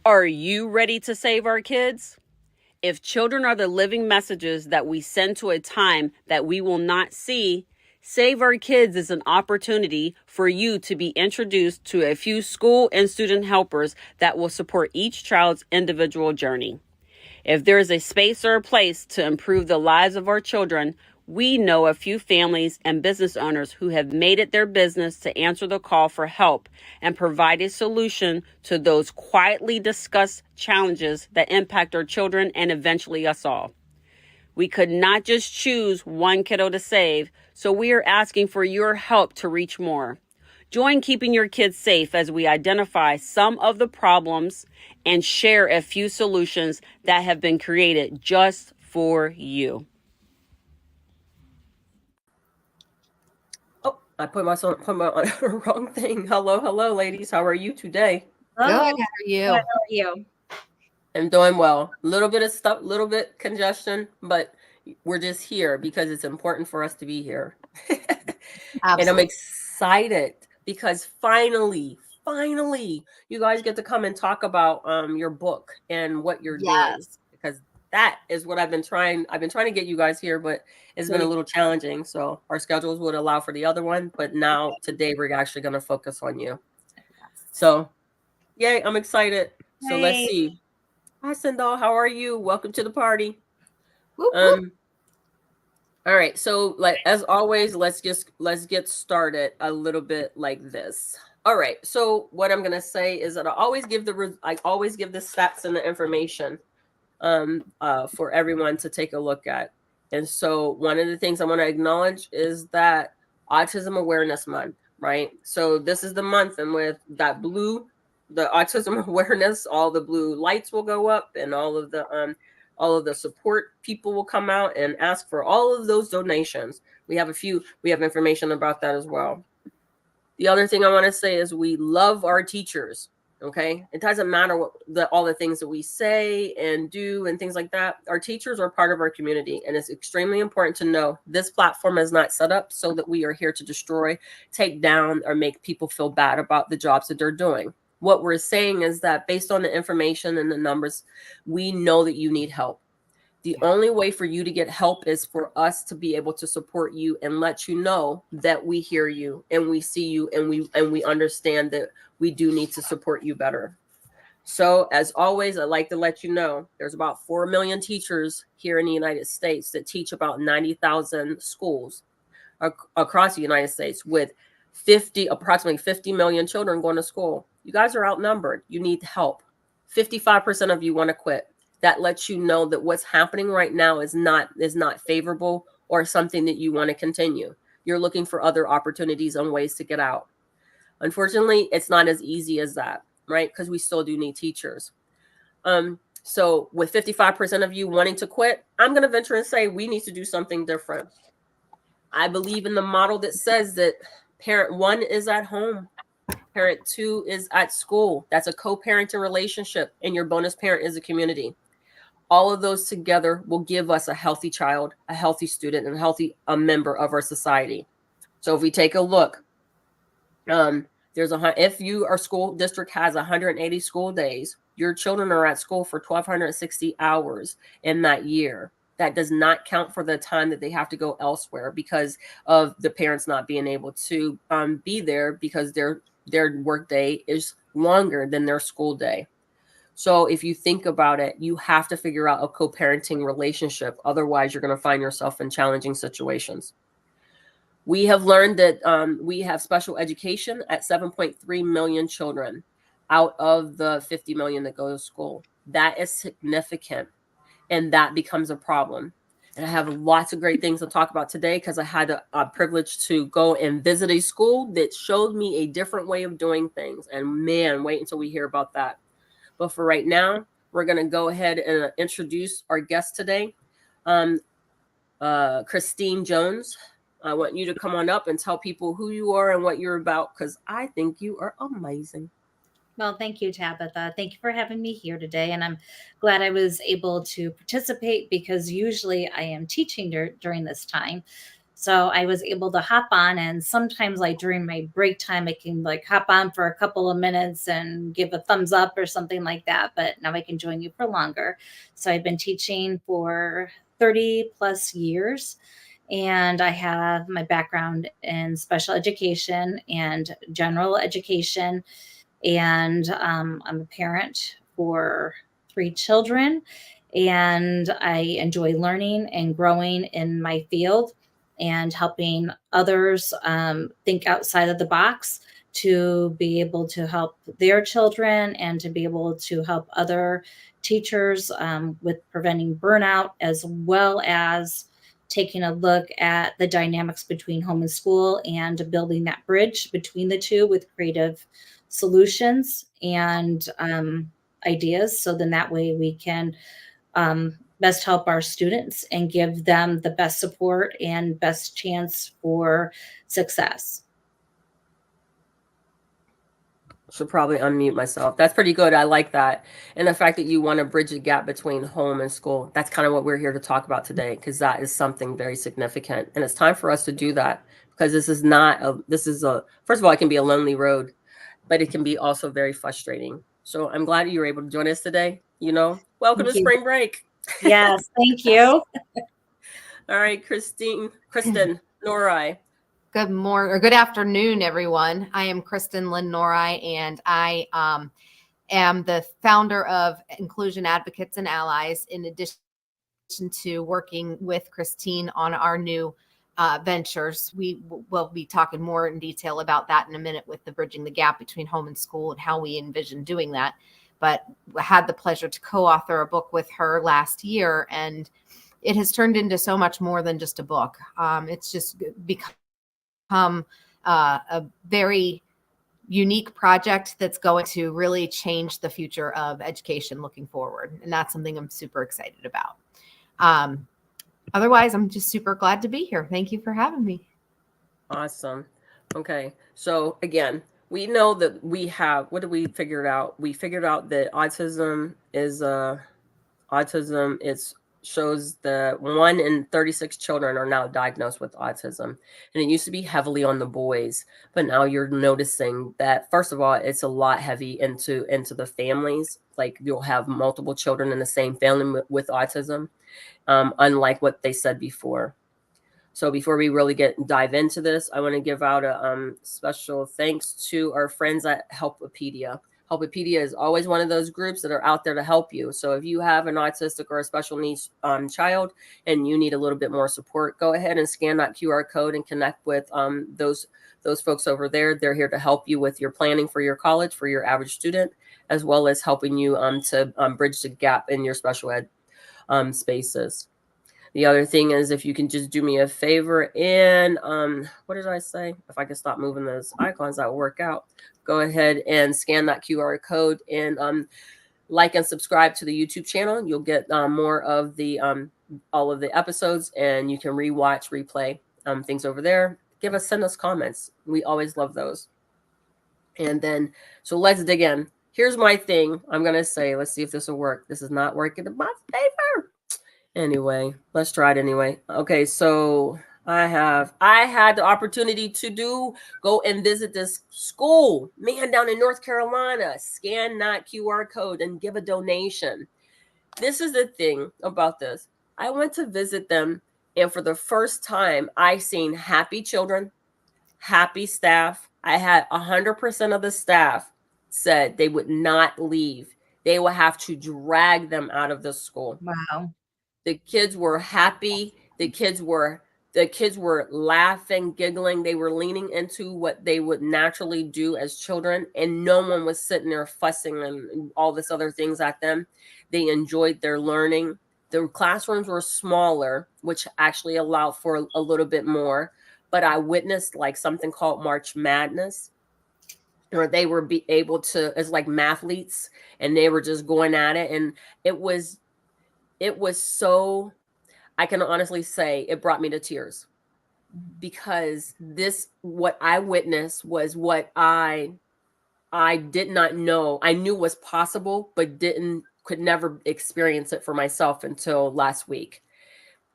Are you ready to save our kids? If children are the living messages that we send to a time that we will not see, Save Our Kids is an opportunity for you to be introduced to a few school and student helpers that will support each child's individual journey. If there is a space or a place to improve the lives of our children, we know a few families and business owners who have made it their business to answer the call for help and provide a solution to those quietly discussed challenges that impact our children and eventually us all. We could not just choose one kiddo to save, so we are asking for your help to reach more. Join Keeping Your Kids Safe as we identify some of the problems and share a few solutions that have been created just for you. Oh, I put my wrong thing. Hello, ladies. How are you today? Good. Hello. How are you? Good, how are you? I'm doing well. A little bit of stuff, little bit congestion, but we're just here because it's important for us to be here. And I'm excited because finally, you guys get to come and talk about your book and what you're doing, because that is what I've been trying to get you guys here, but it's been a little challenging. So our schedules would allow for the other one, but now today we're actually going to focus on you. So, yay, I'm excited. So let's see. Hi, Sindal. How are you? Welcome to the party. Whoop, whoop. All right. So, like as always, let's get started a little bit like this. All right. So, what I'm gonna say is that I always give the stats and the information for everyone to take a look at. And so, one of the things I want to acknowledge is that Autism Awareness Month, right? So, this is the month, and with that blue, the autism awareness, all the blue lights will go up, and all of the support people will come out and ask for all of those donations. We have information about that as well. The other thing I want to say is we love our teachers. Okay, it doesn't matter all the things that we say and do and things like that. Our teachers are part of our community, and it's extremely important to know this platform is not set up so that we are here to destroy, take down, or make people feel bad about the jobs that they're doing. What we're saying is that based on the information and the numbers, we know that you need help. The only way for you to get help is for us to be able to support you and let you know that we hear you and we see you and we understand that we do need to support you better. So as always, I'd like to let you know there's about 4 million teachers here in the United States that teach about 90,000 schools across the United States, with approximately 50 million children going to school. You guys are outnumbered. You need help. 55% of you want to quit. That lets you know that what's happening right now is not favorable or something that you want to continue. You're looking for other opportunities and ways to get out. Unfortunately, it's not as easy as that, right? Because we still do need teachers. So with 55% of you wanting to quit, I'm going to venture and say we need to do something different. I believe in the model that says that parent 1 is at home, parent 2 is at school. That's a co-parenting relationship, and your bonus parent is a community. All of those together will give us a healthy child, a healthy student, and a healthy member of our society. So if we take a look, if your school district has 180 school days, your children are at school for 1,260 hours in that year. That does not count for the time that they have to go elsewhere because of the parents not being able to be there because their work day is longer than their school day. So if you think about it, you have to figure out a co-parenting relationship. Otherwise, you're going to find yourself in challenging situations. We have learned that we have special education at 7.3 million children out of the 50 million that go to school. That is significant, and that becomes a problem. And I have lots of great things to talk about today because I had a privilege to go and visit a school that showed me a different way of doing things. And man, wait until we hear about that. But for right now, we're going to go ahead and introduce our guest today, Christine Jones. I want you to come on up and tell people who you are and what you're about, because I think you are amazing. Well, thank you, Tabitha. Thank you for having me here today. And I'm glad I was able to participate because usually I am teaching during this time. So I was able to hop on, and sometimes like during my break time, I can like hop on for a couple of minutes and give a thumbs up or something like that. But now I can join you for longer. So I've been teaching for 30 plus years, and I have my background in special education and general education. And I'm a parent for 3 children, and I enjoy learning and growing in my field and helping others think outside of the box to be able to help their children and to be able to help other teachers with preventing burnout, as well as taking a look at the dynamics between home and school and building that bridge between the two with creative solutions and ideas. So then that way we can best help our students and give them the best support and best chance for success. Should probably unmute myself. That's pretty good. I like that. And the fact that you want to bridge the gap between home and school. That's kind of what we're here to talk about today, because that is something very significant. And it's time for us to do that, because this is first of all, it can be a lonely road, but it can be also very frustrating. So I'm glad you were able to join us today. Welcome Thank to you. spring break. Yes, thank you. All right, Kristen Norai. Good morning or good afternoon, everyone. I am Kristen Lynn Norai, and I am the founder of Inclusion Advocates and Allies, in addition to working with Christine on our new ventures. We will be talking more in detail about that in a minute with the bridging the gap between home and school and how we envision doing that. But I had the pleasure to co-author a book with her last year, and it has turned into so much more than just a book. It's just become a very unique project that's going to really change the future of education looking forward. And that's something I'm super excited about. Otherwise, I'm just super glad to be here. Thank you for having me. Awesome. Okay. So again, we know that what did we figure out? We figured out that autism shows that 1 in 36 children are now diagnosed with autism. And it used to be heavily on the boys, but now you're noticing that, first of all, it's a lot heavy into the families. Like, you'll have multiple children in the same family with autism, unlike what they said before. So before we really dive into this, I want to give out a special thanks to our friends at Helpopedia. Helpopedia is always one of those groups that are out there to help you. So if you have an autistic or a special needs child and you need a little bit more support, go ahead and scan that QR code and connect with those folks over there. They're here to help you with your planning for your college, for your average student, as well as helping you to bridge the gap in your special ed spaces. The other thing is, if you can just do me a favor and what did I say? If I can stop moving those icons, that will work out. Go ahead and scan that QR code and like and subscribe to the YouTube channel. You'll get more of the all of the episodes, and you can rewatch, replay things over there. Send us comments. We always love those. And then, so let's dig in. Here's my thing. I'm gonna say, let's see if this will work. This is not working in my favor. Anyway, let's try it anyway. Okay, so I had the opportunity to go and visit this school, man, down in North Carolina. Scan that QR code and give a donation. This is the thing about this. I went to visit them, and for the first time, I seen happy children, happy staff. I had 100% of the staff said they would not leave. They would have to drag them out of the school. Wow. The kids were happy. The kids were laughing, giggling. They were leaning into what they would naturally do as children, and no one was sitting there fussing and all this other things at them. They enjoyed their learning. The classrooms were smaller, which actually allowed for a little bit more. But I witnessed like something called March Madness, where they were able to, it's like mathletes, and they were just going at it. And it was so, I can honestly say it brought me to tears, because what I witnessed was what I did not know. I knew was possible, but could never experience it for myself until last week.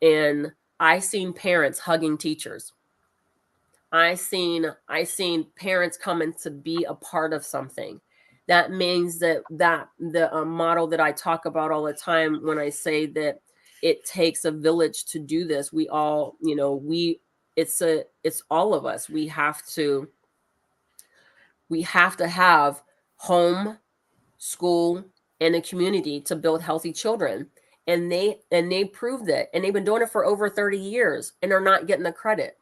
And I seen parents hugging teachers. I seen parents coming to be a part of something. That means that the model that I talk about all the time when I say that it takes a village to do this. We all, it's all of us. We have to have home, school, and a community to build healthy children. And they proved it. And they've been doing it for over 30 years and are not getting the credit.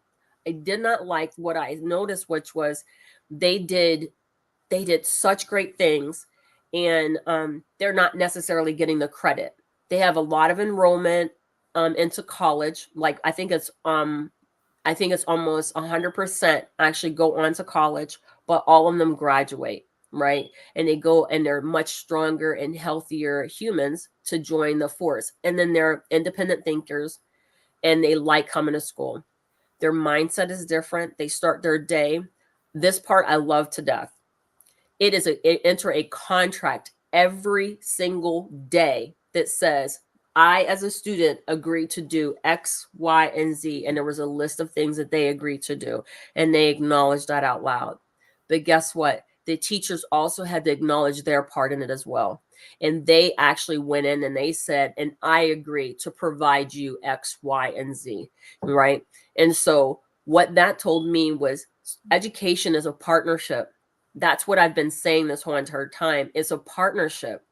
I did not like what I noticed, which was they did such great things, and they're not necessarily getting the credit. They have a lot of enrollment into college. Like I think it's almost 100% actually go on to college, but all of them graduate, right? And they go and they're much stronger and healthier humans to join the force. And then they're independent thinkers and they like coming to school. Their mindset is different. They start their day. This part I love to death. It enter a contract every single day that says, I, as a student, agree to do X, Y, and Z. And there was a list of things that they agreed to do. And they acknowledged that out loud. But guess what? The teachers also had to acknowledge their part in it as well. And they actually went in and they said, and I agree to provide you X, Y, and Z, right? And so what that told me was education is a partnership. That's what I've been saying this whole entire time. It's a partnership.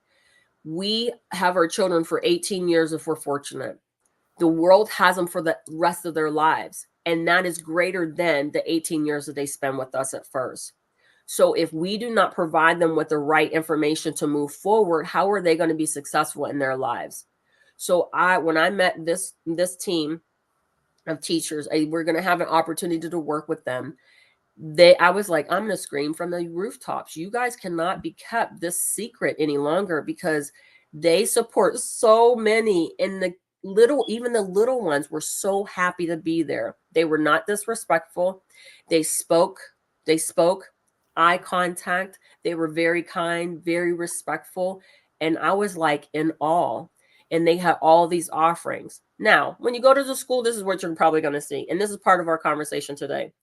We have our children for 18 years if we're fortunate. The world has them for the rest of their lives. And that is greater than the 18 years that they spend with us at first. So if we do not provide them with the right information to move forward, how are they going to be successful in their lives? So when I met this team of teachers, we're going to have an opportunity to work with them. I was like, I'm going to scream from the rooftops. You guys cannot be kept this secret any longer, because they support so many, and even the little ones were so happy to be there. They were not disrespectful. They spoke eye contact. They were very kind, very respectful. And I was like in awe. And they had all these offerings. Now, when you go to the school, this is what you're probably going to see. And this is part of our conversation today.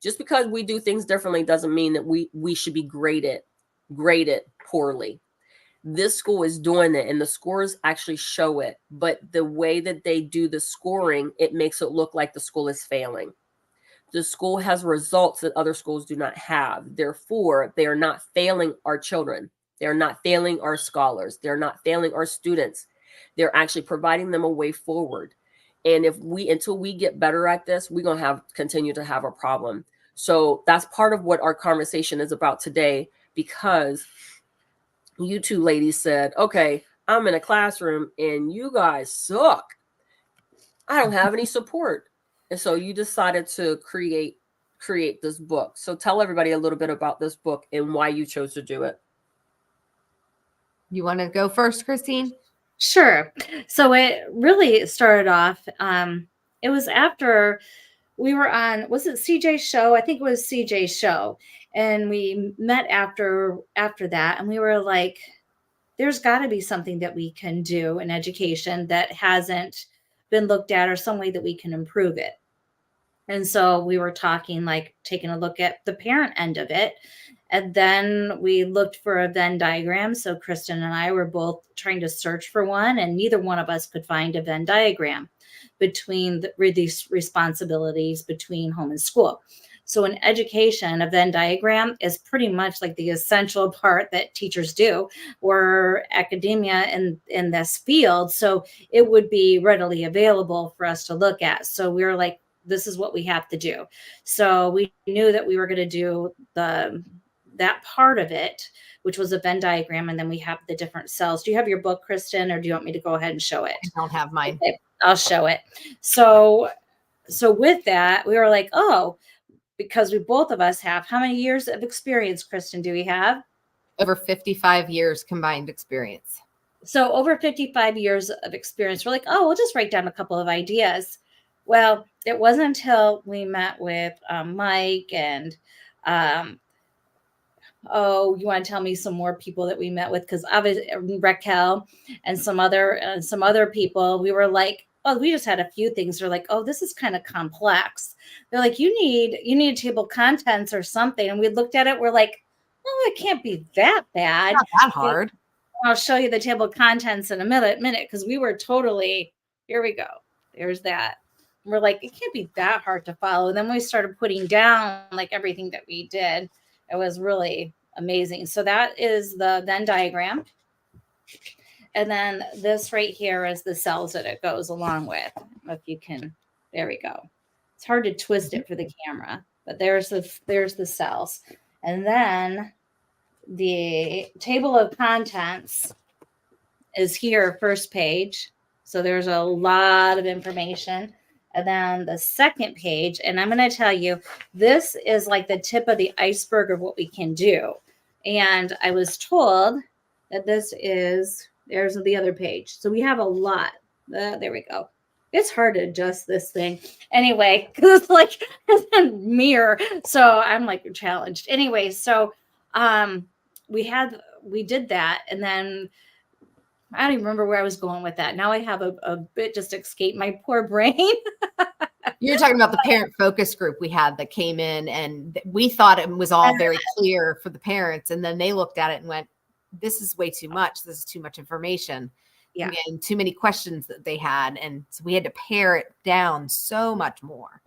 Just because we do things differently doesn't mean that we should be graded poorly. This school is doing it, and the scores actually show it. But the way that they do the scoring, it makes it look like the school is failing. The school has results that other schools do not have. Therefore, they are not failing our children. They are not failing our scholars. They're not failing our students. They're actually providing them a way forward. And until we get better at this, we're going to continue to have a problem. So that's part of what our conversation is about today, because you two ladies said, okay, I'm in a classroom and you guys suck. I don't have any support. And so you decided to create this book. So tell everybody a little bit about this book and why you chose to do it. You want to go first, Christine? Sure. So it really started off, it was after we were on, was it CJ's show? I think it was CJ's show. And we met after that, and we were like, there's got to be something that we can do in education that hasn't been looked at, or some way that we can improve it. And so we were talking, like taking a look at the parent end of it. And then we looked for a Venn diagram. So Kristen and I were both trying to search for one, and neither one of us could find a Venn diagram between these responsibilities between home and school. So in education, a Venn diagram is pretty much like the essential part that teachers do, or academia in this field. So it would be readily available for us to look at. So we were like, this is what we have to do. So we knew that we were going to do that part of it, which was a Venn diagram. And then we have the different cells. Do you have your book, Kristen, or do you want me to go ahead and show it? I don't have mine. Okay, I'll show it. So with that, we were like, oh, because both of us have, how many years of experience, Kristen, do we have? Over 55 years combined experience. So over 55 years of experience, we're like, oh, we'll just write down a couple of ideas. Well, it wasn't until we met with Mike and, you want to tell me some more people that we met with? Because obviously Raquel and some other people, we were like, oh, we just had a few things. They're like, oh, this is kind of complex. They're like, you need a table of contents or something. And we looked at it. We're like, oh, it can't be that bad. Not that hard. I'll show you the table of contents in a minute, because we were totally, here we go. There's that. And we're like, it can't be that hard to follow. And then we started putting down like everything that we did. It was really amazing. So that is the Venn diagram. And then this right here is the cells that it goes along with. If you can, there we go. It's hard to twist it for the camera, but there's the cells. And then the table of contents is here, first page. So there's a lot of information. And then the second page, and I'm going to tell you, this is like the tip of the iceberg of what we can do. And I was told that this is, there's the other page. So we have a lot. There we go. It's hard to adjust this thing. Anyway, because it's like it's a mirror. So I'm like challenged. Anyway, so we did that. And then I don't even remember where I was going with that. Now I have a bit just escaped my poor brain. You're talking about the parent focus group we had that came in, and we thought it was all very clear for the parents. And then they looked at it and went, this is way too much. This is too much information. Yeah. And too many questions that they had. And so we had to pare it down so much more.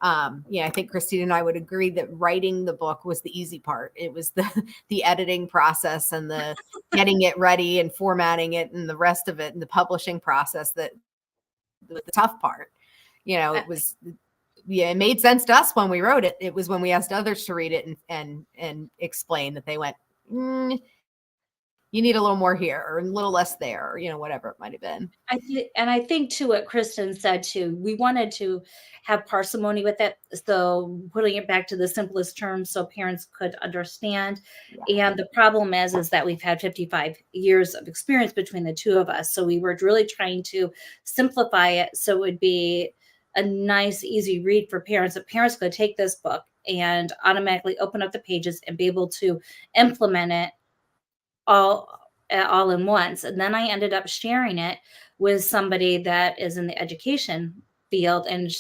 I think Christine and I would agree that writing the book was the easy part. It was the editing process and the getting it ready and formatting it and the rest of it and the publishing process that was the tough part. It was, it made sense to us when we wrote it. It was when we asked others to read it and explain that they went, you need a little more here or a little less there, or, whatever it might've been. I think too, what Kristen said too, we wanted to have parsimony with it. So putting it back to the simplest terms so parents could understand. Yeah. And the problem is that we've had 55 years of experience between the two of us. So we were really trying to simplify it so it would be a nice, easy read for parents, that parents could take this book and automatically open up the pages and be able to implement it all in once. And then I ended up sharing it with somebody that is in the education field, and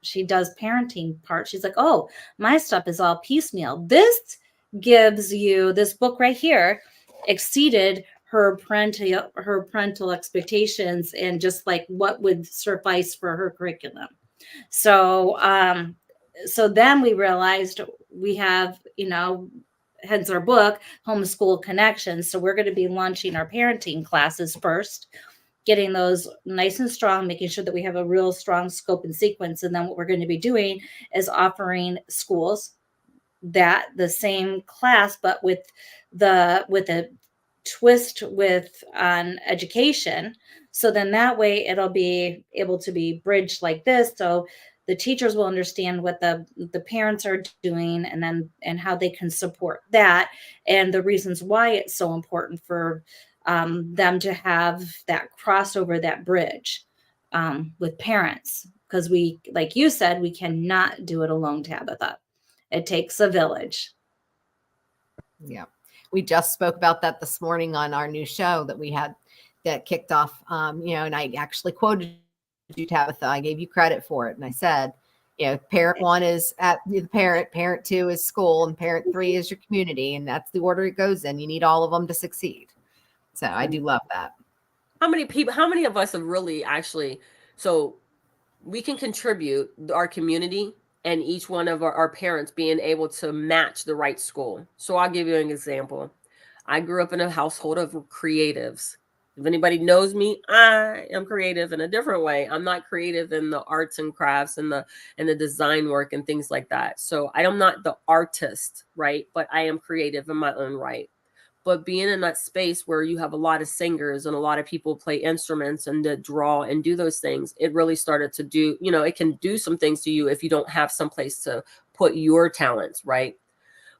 she does parenting part. She's like, oh, my stuff is all piecemeal. This gives you, this book right here exceeded her parental expectations and just like what would suffice for her curriculum. So so then we realized we have, hence our book, Homeschool Connections. So we're going to be launching our parenting classes first, getting those nice and strong, making sure that we have a real strong scope and sequence. And then what we're going to be doing is offering schools that the same class, but with a twist on education. So then that way it'll be able to be bridged like this. So the teachers will understand what the parents are doing, and how they can support that, and the reasons why it's so important for them to have that crossover, that bridge with parents. Because we, like you said, we cannot do it alone, Tabitha. It takes a village. Yeah. We just spoke about that this morning on our new show that we had that kicked off, and I actually quoted you, Tabitha. I gave you credit for it. And I said, parent one is at the parent two is school, and parent three is your community. And that's the order it goes in. You need all of them to succeed. So I do love that. How many of us have really actually, so we can contribute our community and each one of our parents being able to match the right school. So I'll give you an example. I grew up in a household of creatives. If anybody knows me, I am creative in a different way. I'm not creative in the arts and crafts and the design work and things like that. So I am not the artist, right? But I am creative in my own right. But being in that space where you have a lot of singers and a lot of people play instruments and to draw and do those things, it really started to do, it can do some things to you if you don't have someplace to put your talents, right?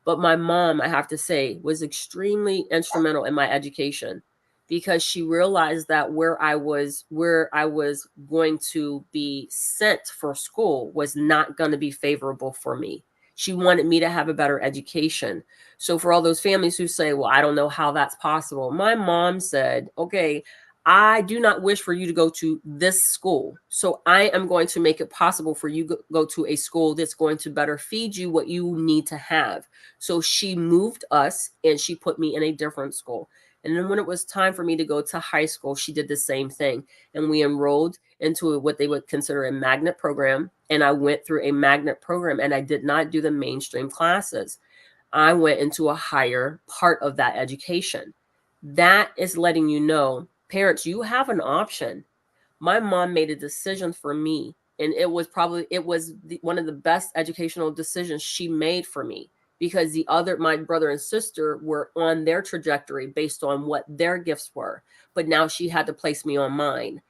But my mom, I have to say, was extremely instrumental in my education, because she realized that where I was going to be sent for school was not going to be favorable for me. She wanted me to have a better education. So for all those families who say, well, I don't know how that's possible, my mom said, okay, I do not wish for you to go to this school. So I am going to make it possible for you to go to a school that's going to better feed you what you need to have. So she moved us and she put me in a different school. And then when it was time for me to go to high school, she did the same thing. And we enrolled into what they would consider a magnet program. And I went through a magnet program and I did not do the mainstream classes. I went into a higher part of that education. That is letting you know, parents, you have an option. My mom made a decision for me, and it was one of the best educational decisions she made for me, because my brother and sister were on their trajectory based on what their gifts were. But now she had to place me on mine.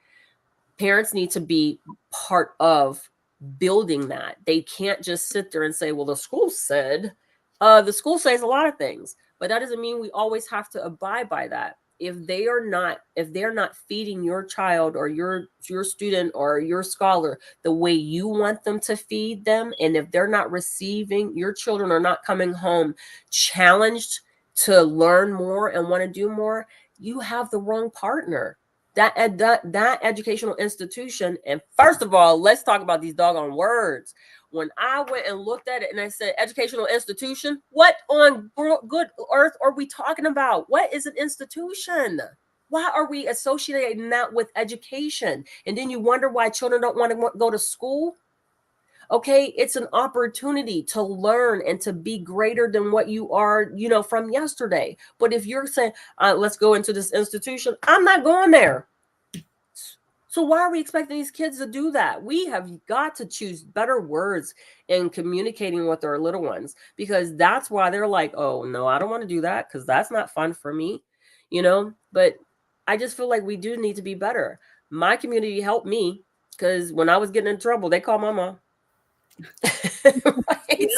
Parents need to be part of building that. They can't just sit there and say, well, the school said. The school says a lot of things, but that doesn't mean we always have to abide by that. If they're not feeding your child or your student or your scholar the way you want them to feed them, and if they're not receiving, your children are not coming home challenged to learn more and want to do more, you have the wrong partner. That educational institution. And first of all, let's talk about these doggone words. When I went and looked at it and I said educational institution, what on good earth are we talking about? What is an institution? Why are we associating that with education? And then you wonder why children don't want to go to school. Okay, it's an opportunity to learn and to be greater than what you are, from yesterday. But if you're saying, let's go into this institution, I'm not going there. So why are we expecting these kids to do that? We have got to choose better words in communicating with our little ones, because that's why they're like, oh, no, I don't want to do that because that's not fun for me, But I just feel like we do need to be better. My community helped me because when I was getting in trouble, they called my mom. Right?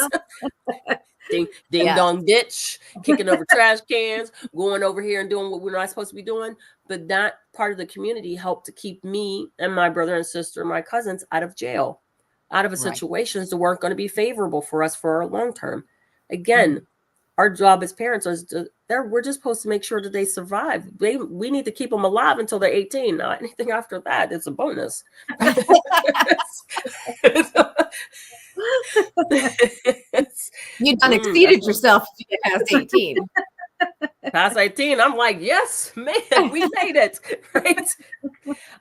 Ding dong ditch, kicking over trash cans, going over here and doing what we're not supposed to be doing. But that part of the community helped to keep me and my brother and sister, my cousins, out of jail, out of situations that weren't going to be favorable for us for our long term. Again, our job as parents is we're just supposed to make sure that they survive. We need to keep them alive until they're 18. Now, anything after that, it's a bonus. You done exceeded yourself if you get past 18. Past 18, I'm like, yes, man, we made it. Right?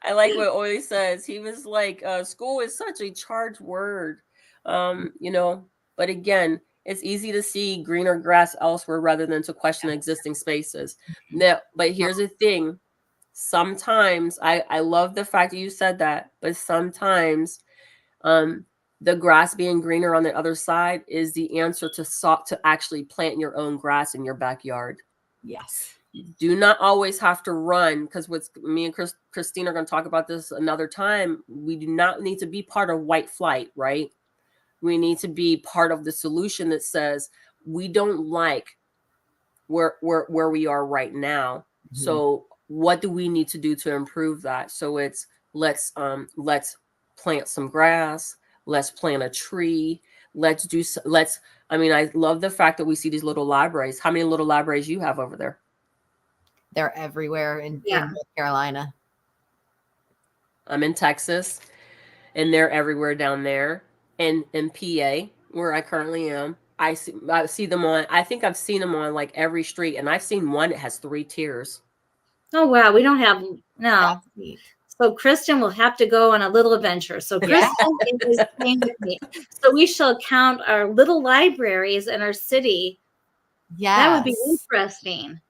I like what Oily says. He was like, school is such a charged word. But again, it's easy to see greener grass elsewhere rather than to question existing spaces. Now, but here's the thing. Sometimes I love the fact that you said that, but sometimes the grass being greener on the other side is the answer to actually plant your own grass in your backyard. Yes. You do not always have to run, because what me and Christine are going to talk about this another time. We do not need to be part of white flight, right? We need to be part of the solution that says we don't like where we are right now. Mm-hmm. So what do we need to do to improve that? So it's let's plant some grass. Let's plant a tree. I love the fact that we see these little libraries. How many little libraries you have over there? They're everywhere in North Carolina. I'm in Texas, and they're everywhere down there. And in PA, where I currently am, I see them on. I think I've seen them on like every street, and I've seen one that has 3 tiers. Oh wow, we don't have no. So Kristen will have to go on a little adventure. So Kristen is staying with me. So we shall count our little libraries in our city. Yes. That would be interesting.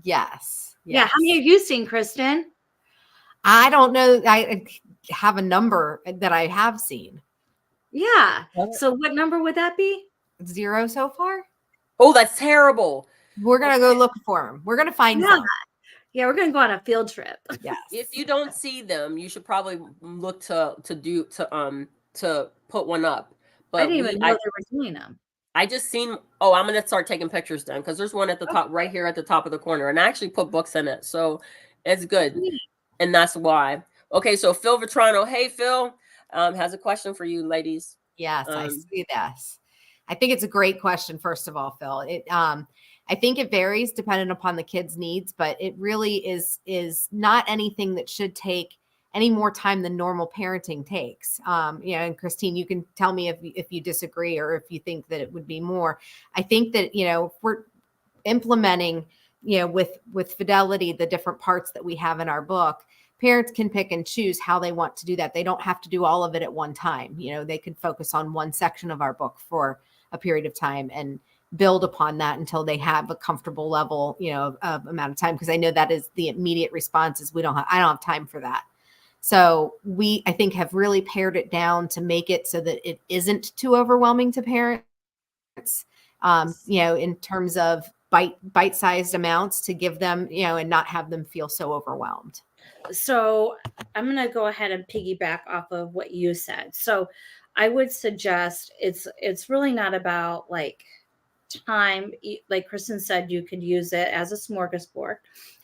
Yes. Yeah. How many have you seen, Kristen? I don't know. I have a number that I have seen. Yeah. So what number would that be? 0 so far. Oh, that's terrible. We're going to go look for them. We're going to find some. Yeah, we're going to go on a field trip. Yes. If you don't see them, you should probably look to put one up. But I didn't even know they were doing them. I just seen. Oh, I'm going to start taking pictures then, because there's one at the top, right here at the top of the corner, and I actually put books in it, so it's good, and that's why. Okay, so Phil Vetrano. Hey, Phil, has a question for you, ladies. Yes, I see this. I think it's a great question. First of all, Phil, I I think it varies depending upon the kid's needs, but it really is not anything that should take any more time than normal parenting takes. And Christine, you can tell me if you disagree or if you think that it would be more. I think that, if we're implementing, with fidelity, the different parts that we have in our book, parents can pick and choose how they want to do that. They don't have to do all of it at one time. They could focus on one section of our book for a period of time and build upon that until they have a comfortable level, of amount of time. Because I know that is the immediate response is I don't have time for that. So we, I think, have really pared it down to make it so that it isn't too overwhelming to parents, in terms of bite-sized amounts to give them, and not have them feel so overwhelmed. So I'm going to go ahead and piggyback off of what you said. So I would suggest it's really not about like time. Like Kristen said, you could use it as a smorgasbord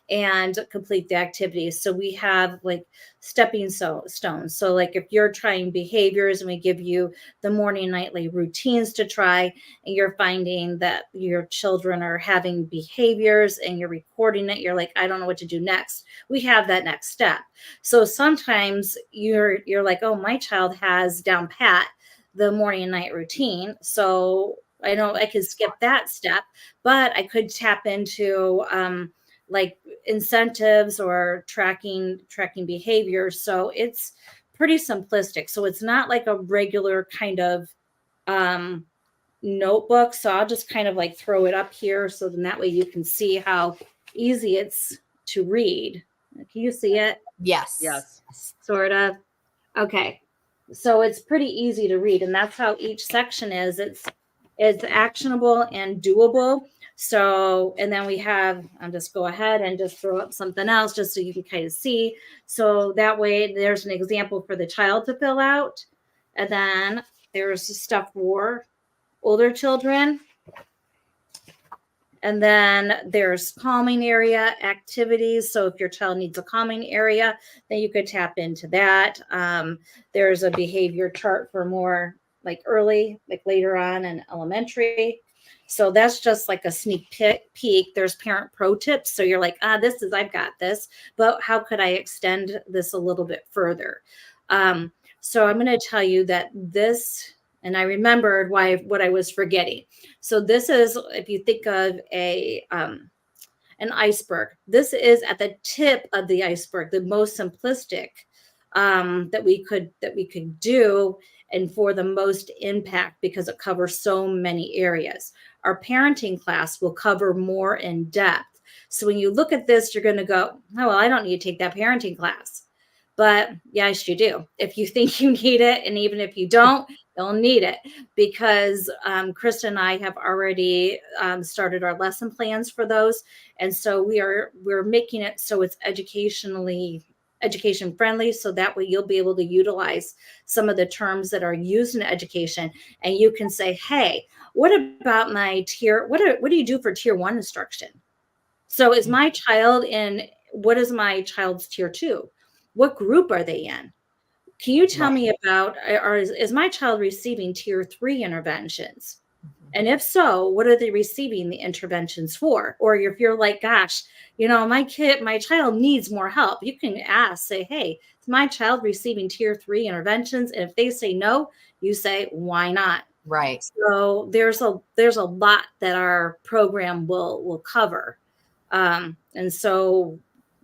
and complete the activities. So we have like stepping stones. So like if you're trying behaviors and we give you the morning nightly routines to try, and you're finding that your children are having behaviors and you're recording it, you're like, I don't know what to do next. We have that next step. So sometimes you're like, oh, my child has down pat the morning and night routine. So I know I could skip that step, but I could tap into like incentives or tracking behavior. So it's pretty simplistic. So it's not like a regular kind of notebook. So I'll just kind of like throw it up here. So then that way you can see how easy it's to read. Can you see it? Yes. Yes. Sort of. Okay. So it's pretty easy to read. And that's how each section is. It's actionable and doable. So, and then we have, I'll just go ahead and just throw up something else just so you can kind of see. So that way there's an example for the child to fill out. And then there's stuff for older children. And then there's calming area activities. So if your child needs a calming area, then you could tap into that. There's a behavior chart for more like early, like later on in elementary. So that's just like a sneak peek. There's parent pro tips. So you're like, I've got this, but how could I extend this a little bit further? So I'm going to tell you that this, and I remembered what I was forgetting. So this is, if you think of an iceberg, this is at the tip of the iceberg, the most simplistic that we could do, and for the most impact because it covers so many areas. Our parenting class will cover more in depth. So when you look at this, you're going to go, oh, well, I don't need to take that parenting class. But yes, you do. If you think you need it, and even if you don't, you'll need it, because Krista and I have already started our lesson plans for those. And so we're making it so it's education friendly, so that way you'll be able to utilize some of the terms that are used in education, and you can say, hey, what about my what do you do for tier 1 instruction? So is my child what is my child's tier 2? What group are they in? Can you tell me about, or is my child receiving tier 3 interventions? And if so, what are they receiving the interventions for? Or if you're like, gosh, my child needs more help, you can say, hey, is my child receiving tier 3 interventions? And if they say no, you say, why not? Right. So there's a lot that our program will cover. And so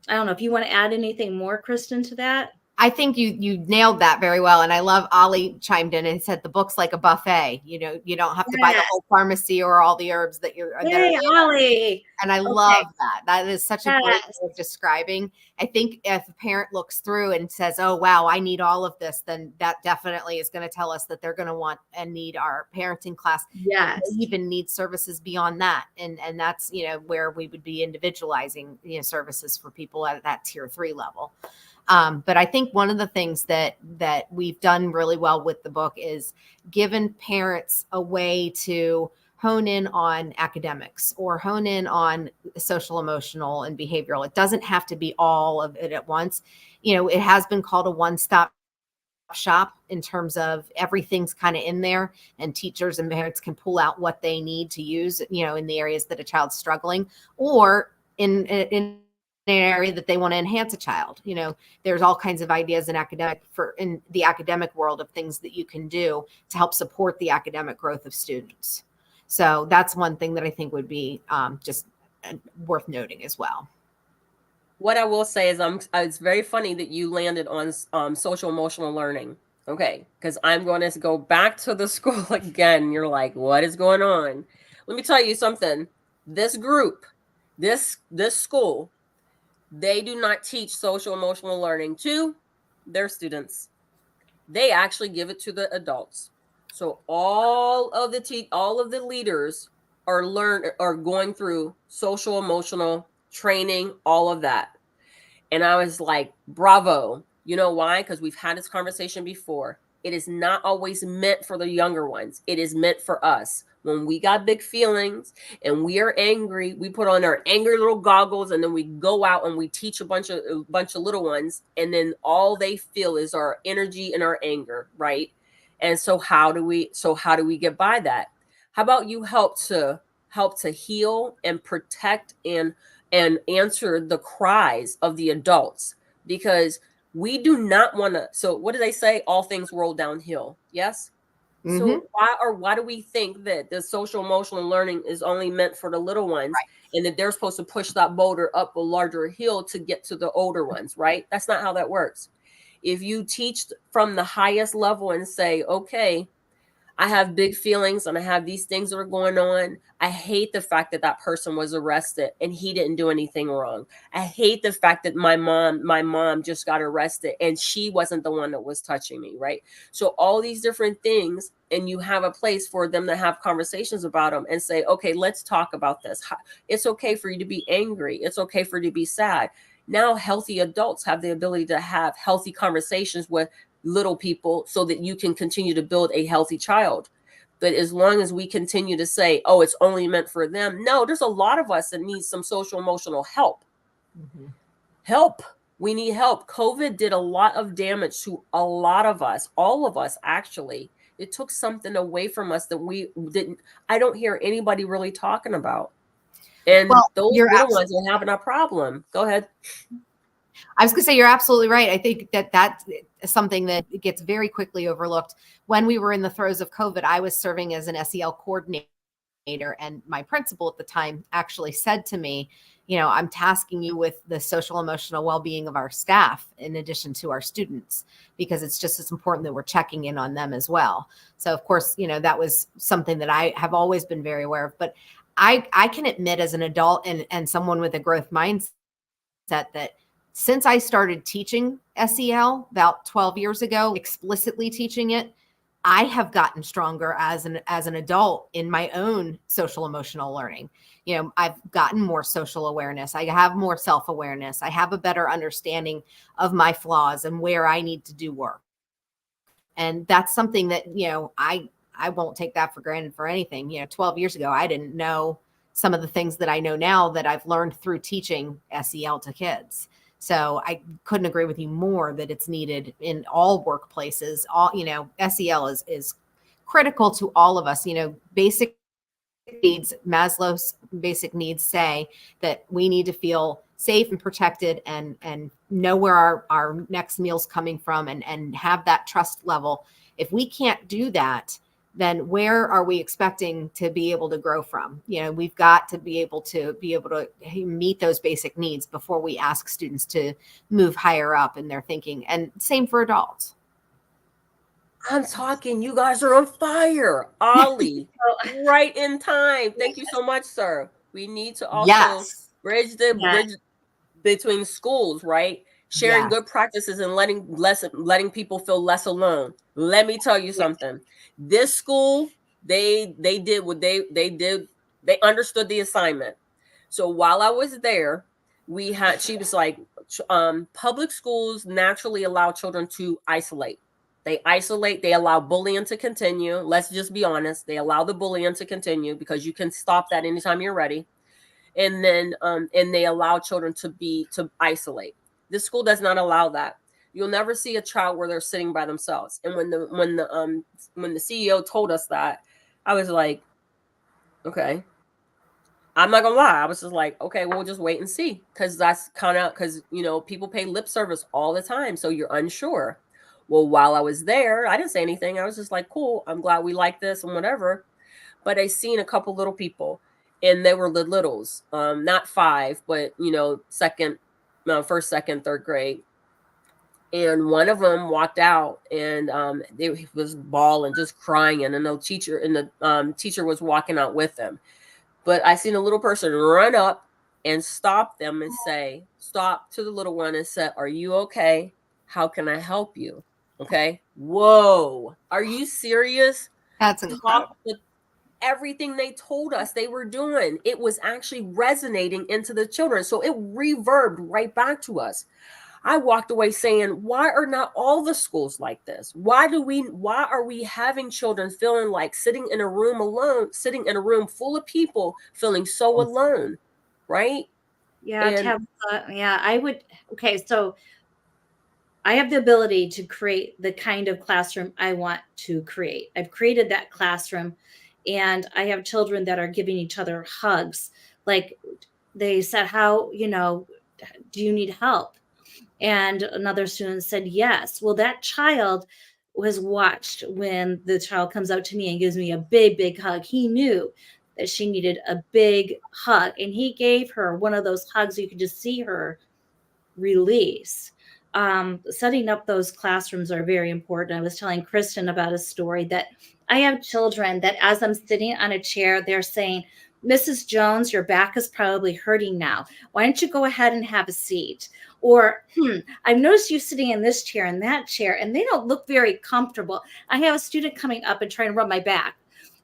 I don't know if you want to add anything more, Kristen, to that. I think you nailed that very well. And I love Ollie chimed in and said the book's like a buffet. You don't have to buy the whole pharmacy or all the herbs that you're. Hey, Ollie. And I love that. That is such a great way of describing. I think if a parent looks through and says, oh, wow, I need all of this, then that definitely is going to tell us that they're going to want and need our parenting class. Yes. They even need services beyond that. And that's, where we would be individualizing, services for people at that tier 3 level. But I think one of the things that we've done really well with the book is given parents a way to hone in on academics or hone in on social, emotional, and behavioral. It doesn't have to be all of it at once. It has been called a one-stop shop in terms of everything's kind of in there, and teachers and parents can pull out what they need to use, in the areas that a child's struggling, or in an area that they want to enhance a child. There's all kinds of ideas in the academic world of things that you can do to help support the academic growth of students. So that's one thing that I think would be just worth noting as well. What I will say is, it's very funny that you landed on social emotional learning. Okay, because I'm going to go back to the school again. You're like, what is going on? Let me tell you something. This group, this school, they do not teach social emotional learning to their students. They actually give it to the adults. So all of the leaders are going through social emotional training, all of that. And I was like, bravo. You know why? Because we've had this conversation before. It is not always meant for the younger ones. It is meant for us. When we got big feelings and we are angry, we put on our angry little goggles, and then we go out and we teach a bunch of little ones, and then all they feel is our energy and our anger, right? And so how do we get by that? How about you help to heal and protect and answer the cries of the adults? Because we do not want to. So what do they say? All things roll downhill. Yes. Mm-hmm. So why do we think that the social emotional learning is only meant for the little ones, right, and that they're supposed to push that boulder up a larger hill to get to the older ones, right? That's not how that works. If you teach from the highest level and say, okay, I have big feelings and I have these things that are going on. I hate the fact that that person was arrested and he didn't do anything wrong. I hate the fact that my mom just got arrested and she wasn't the one that was touching me, right? So all these different things, and you have a place for them to have conversations about them and say, okay, let's talk about this. It's okay for you to be angry. It's okay for you to be sad. Now healthy adults have the ability to have healthy conversations with little people so that you can continue to build a healthy child. But as long as we continue to say, oh, it's only meant for them. No, there's a lot of us that need some social emotional help. Mm-hmm. Help. We need help. COVID did a lot of damage to a lot of us, all of us, actually. It took something away from us that we didn't. I don't hear anybody really talking about. And those little ones are having a problem. Go ahead. I was going to say, you're absolutely right. I think that's something that gets very quickly overlooked. When we were in the throes of COVID, I was serving as an SEL coordinator, and my principal at the time actually said to me, I'm tasking you with the social emotional well-being of our staff in addition to our students, because it's just as important that we're checking in on them as well. So of course, that was something that I have always been very aware of. But I can admit, as an adult and someone with a growth mindset, that since I started teaching SEL about 12 years ago, explicitly teaching it, I have gotten stronger as an adult in my own social emotional learning. I've gotten more social awareness. I have more self-awareness. I have a better understanding of my flaws and where I need to do work. And that's something that, I won't take that for granted for anything. 12 years ago, I didn't know some of the things that I know now that I've learned through teaching SEL to kids. So I couldn't agree with you more that it's needed in all workplaces. SEL is critical to all of us. Basic needs, Maslow's basic needs say that we need to feel safe and protected and know where our next meal's coming from and have that trust level. If we can't do that, then where are we expecting to be able to grow from? We've got to be able to meet those basic needs before we ask students to move higher up in their thinking. And same for adults. I'm talking. You guys are on fire. Ollie, right in time. Thank you so much, sir. We need to also bridge between schools, right? Sharing good practices and letting people feel less alone. Let me tell you something. This school, they did what they did. They understood the assignment. So while I was there, she was like, public schools naturally allow children to isolate. They isolate, they allow bullying to continue. Let's just be honest. They allow the bullying to continue because you can stop that anytime you're ready. And then and they allow children to isolate. This school does not allow that. You'll never see a child where they're sitting by themselves. And when the CEO told us that, I was like, okay. I'm not gonna lie. I was just like, okay, we'll just wait and see. Cause that's kind of, cause people pay lip service all the time. So you're unsure. Well, while I was there, I didn't say anything. I was just like, cool. I'm glad we like this and whatever. But I seen a couple little people, and they were the littles, not 5, but first, second, third grade. And one of them walked out, and he was bawling, just crying, and the teacher was walking out with them. But I seen a little person run up and stop them and stop to the little one and said, "Are you okay? How can I help you?" Okay. Whoa. Are you serious? That's incredible. Everything they told us they were doing, it was actually resonating into the children. So it reverbed right back to us. I walked away saying, why are not all the schools like this? Why are we having children feeling like sitting in a room full of people, feeling so alone, right? Yeah, I would. Okay, so I have the ability to create the kind of classroom I want to create. I've created that classroom, and I have children that are giving each other hugs. Like they said, how, do you need help? And another student said, yes. Well, that child was watched when the child comes up to me and gives me a big, big hug. He knew that she needed a big hug, and he gave her one of those hugs. You could just see her release. Setting up those classrooms are very important. I was telling Kristen about a story that I have children that as I'm sitting on a chair, they're saying, Mrs. Jones, your back is probably hurting now. Why don't you go ahead and have a seat? Or, I've noticed you sitting in this chair and that chair, and they don't look very comfortable. I have a student coming up and trying to rub my back.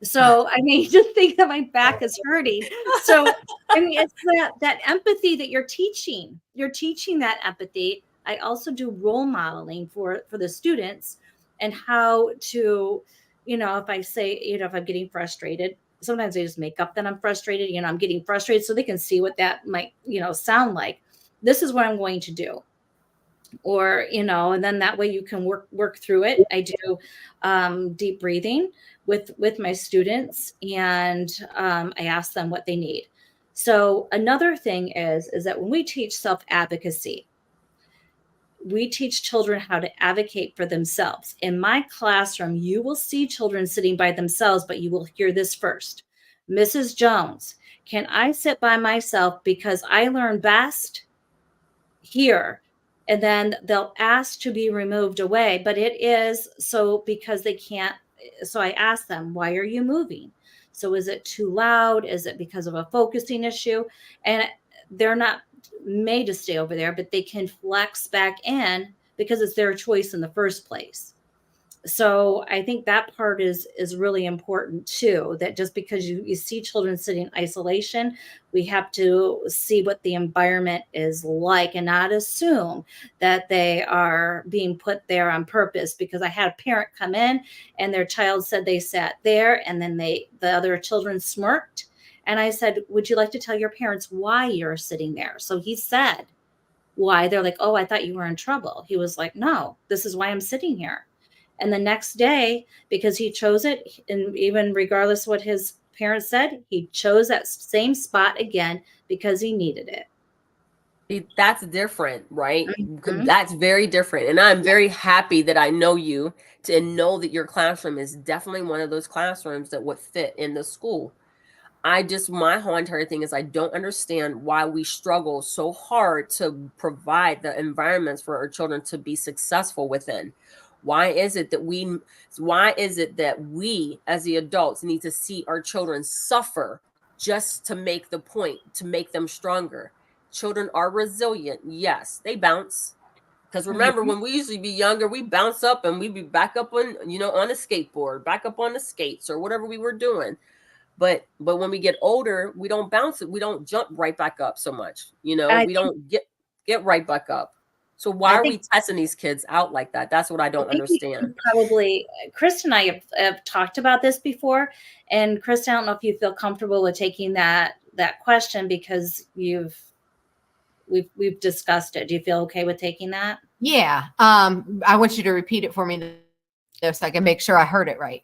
So, I mean, just think that my back is hurting. So, I mean, it's that empathy that you're teaching. You're teaching that empathy. I also do role modeling for the students and how to, if I say, if I'm getting frustrated, sometimes I just make up that I'm frustrated. I'm getting frustrated so they can see what that might, sound like. This is what I'm going to do. Or, and then that way you can work through it. I do deep breathing with my students, and I ask them what they need. So another thing is that when we teach self-advocacy, we teach children how to advocate for themselves. In my classroom, you will see children sitting by themselves, but you will hear this first. Mrs. Jones, can I sit by myself because I learn best here? And then they'll ask to be removed away, but it is so because they can't. So I ask them, why are you moving? So is it too loud? Is it because of a focusing issue? And they're not made to stay over there, but they can flex back in because it's their choice in the first place. So I think that part is really important too, that just because you see children sitting in isolation, we have to see what the environment is like and not assume that they are being put there on purpose. Because I had a parent come in and their child said they sat there, and then the other children smirked. And I said, would you like to tell your parents why you're sitting there? So he said, why? They're like, oh, I thought you were in trouble. He was like, no, this is why I'm sitting here. And the next day, because he chose it, and even regardless what his parents said, he chose that same spot again because he needed it. That's different, right? Mm-hmm. That's very different. And I'm very happy that I know you to know that your classroom is definitely one of those classrooms that would fit in the school. My whole entire thing is I don't understand why we struggle so hard to provide the environments for our children to be successful within. Why is it that we as the adults need to see our children suffer just to make the point, to make them stronger? Children are resilient. Yes, they bounce. Because remember, when we used to be younger, we bounce up and we'd be back up on, on a skateboard, back up on the skates or whatever we were doing. But when we get older, we don't bounce it. We don't jump right back up so much. We don't get right back up. So why are we testing these kids out like that? That's what I don't understand. Probably, Chris and I have talked about this before. And Chris, I don't know if you feel comfortable with taking that question because you've we've discussed it. Do you feel okay with taking that? Yeah. I want you to repeat it for me though, so I can make sure I heard it right.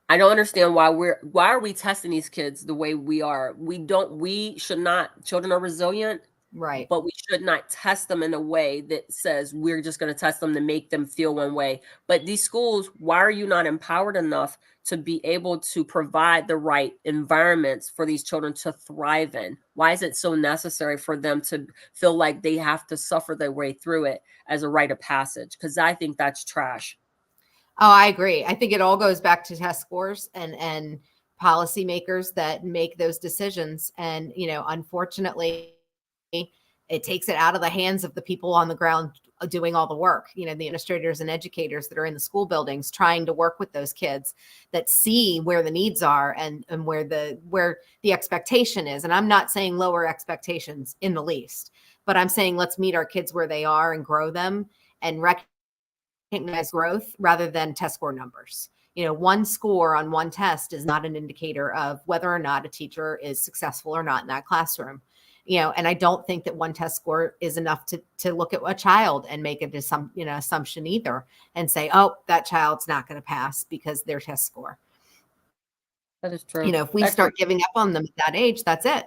I don't understand why are we testing these kids the way we are? We should not. Children are resilient, Right. but we should not test them in a way that says we're just going to test them to make them feel one way. But these schools, why are you not empowered enough to be able to provide the right environments for these children to thrive in? Why is it so necessary for them to feel like they have to suffer their way through it as a rite of passage? Because I think that's trash. Oh, I agree. I think it all goes back to test scores and policymakers that make those decisions. And, unfortunately, it takes it out of the hands of the people on the ground doing all the work, the administrators and educators that are in the school buildings trying to work with those kids that see where the needs are and where the expectation is. And I'm not saying lower expectations in the least, but I'm saying let's meet our kids where they are and grow them and recognize growth rather than test score numbers. One score on one test is not an indicator of whether or not a teacher is successful or not in that classroom. And I don't think that one test score is enough to look at a child and make an assumption either and say, oh, that child's not going to pass because their test score. That is true. If we start giving up on them at that age, that's it.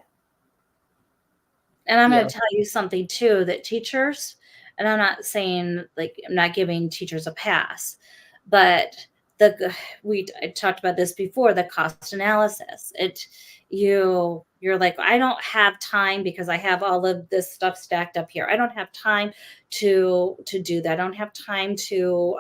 And I'm going to tell you something too, that teachers, and I'm not saying like I'm not giving teachers a pass, but I talked about this before, the cost analysis. You're like, I don't have time because I have all of this stuff stacked up here. I don't have time to do that. I don't have time to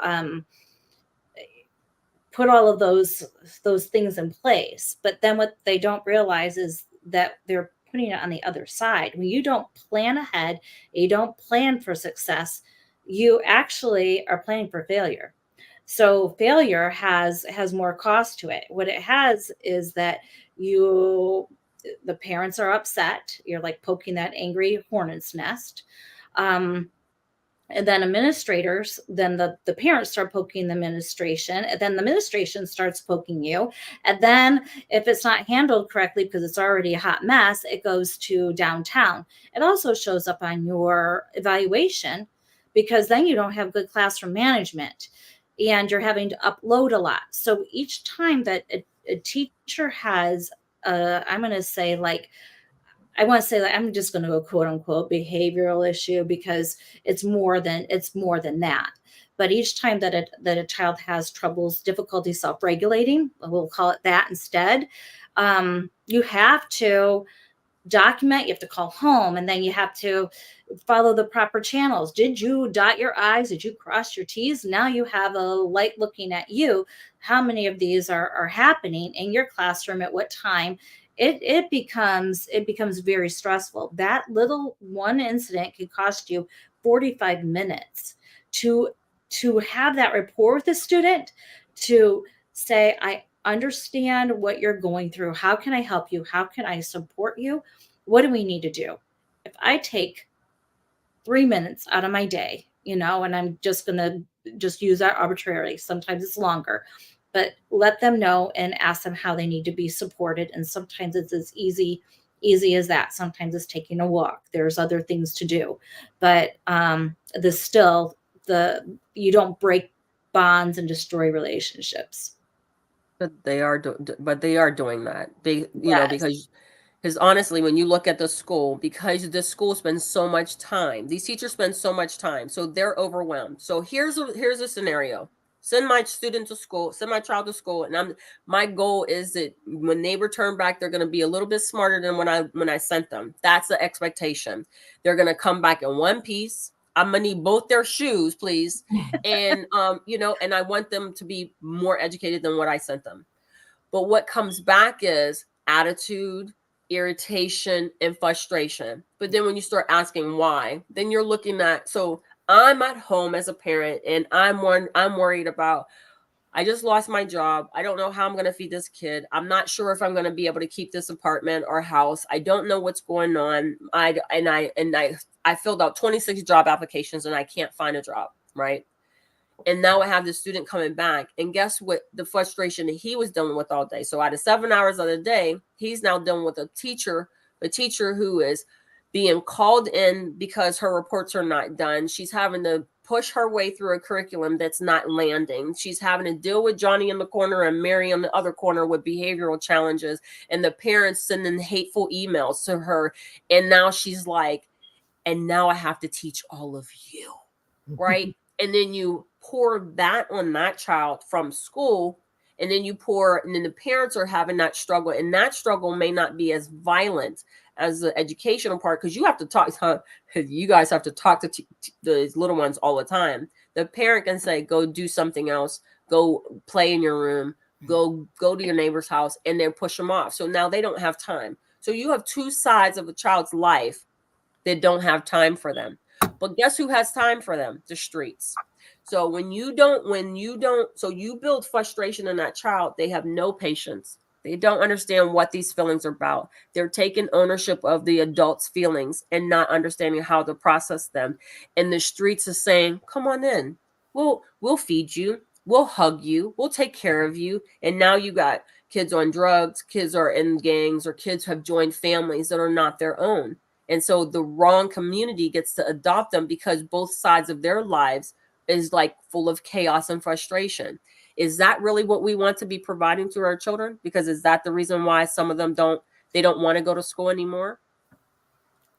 put all of those things in place. But then what they don't realize is that they're putting it on the other side. When you don't plan ahead, you don't plan for success, you actually are planning for failure. So failure has more cost to it. What it has is that the parents are upset. You're like poking that angry hornet's nest. And then administrators, then the parents start poking the administration, and then the administration starts poking you. And then if it's not handled correctly, because it's already a hot mess, it goes to downtown. It also shows up on your evaluation because then you don't have good classroom management and you're having to upload a lot. So each time that a teacher has, I'm going to say like, I'm just going to go quote unquote behavioral issue because it's more than that. But each time that a child has troubles, difficulty self-regulating, we'll call it that instead, you have to document, you have to call home, and then you have to follow the proper channels. Did you dot your I's? Did you cross your T's? Now you have a light looking at you. How many of these are happening in your classroom at what time? It becomes very stressful. That little one incident can cost you 45 minutes to have that rapport with the student, to say, I understand what you're going through. How can I help you? How can I support you? What do we need to do? If I take 3 minutes out of my day, and I'm just going to just use that arbitrarily. Sometimes it's longer, but let them know and ask them how they need to be supported. And sometimes it's as easy as that. Sometimes it's taking a walk. There's other things to do, but you don't break bonds and destroy relationships. But they are doing that. Yes. Because honestly, when you look at the school, because the school spends so much time, these teachers spend so much time, so they're overwhelmed. So here's a scenario. Send my child to school, and my goal is that when they return back, they're going to be a little bit smarter than when I sent them. That's the expectation. They're going to come back in one piece. I'm gonna need both their shoes, please, and and I want them to be more educated than what I sent them. But what comes back is attitude, irritation, and frustration. But then when you start asking why, then you're looking at, so I'm at home as a parent and I'm worried about, I just lost my job. I don't know how I'm going to feed this kid. I'm not sure if I'm going to be able to keep this apartment or house. I don't know what's going on. I filled out 26 job applications and I can't find a job, right? And now I have this student coming back, and guess what? The frustration that he was dealing with all day. So out of 7 hours of the day, he's now dealing with a teacher who is being called in because her reports are not done. She's having to push her way through a curriculum that's not landing. She's having to deal with Johnny in the corner and Mary in the other corner with behavioral challenges, and the parents sending hateful emails to her. And now she's like, and now I have to teach all of you, right? And then you pour that on that child from school, and then the parents are having that struggle, and that struggle may not be as violent as the educational part, because you have to talk to, you guys have to talk to the little ones all the time. The parent can say, go do something else, go play in your room, go to your neighbor's house, and then push them off. So now they don't have time. So you have two sides of a child's life that don't have time for them. But guess who has time for them? The streets. So when you build frustration in that child, they have no patience. They don't understand what these feelings are about. They're taking ownership of the adult's feelings and not understanding how to process them. And the streets are saying, come on in. We'll feed you. We'll hug you. We'll take care of you. And now you got kids on drugs, kids are in gangs, or kids have joined families that are not their own. And so the wrong community gets to adopt them because both sides of their lives is like full of chaos and frustration. Is that really what we want to be providing to our children? Because is that the reason why some of them don't want to go to school anymore?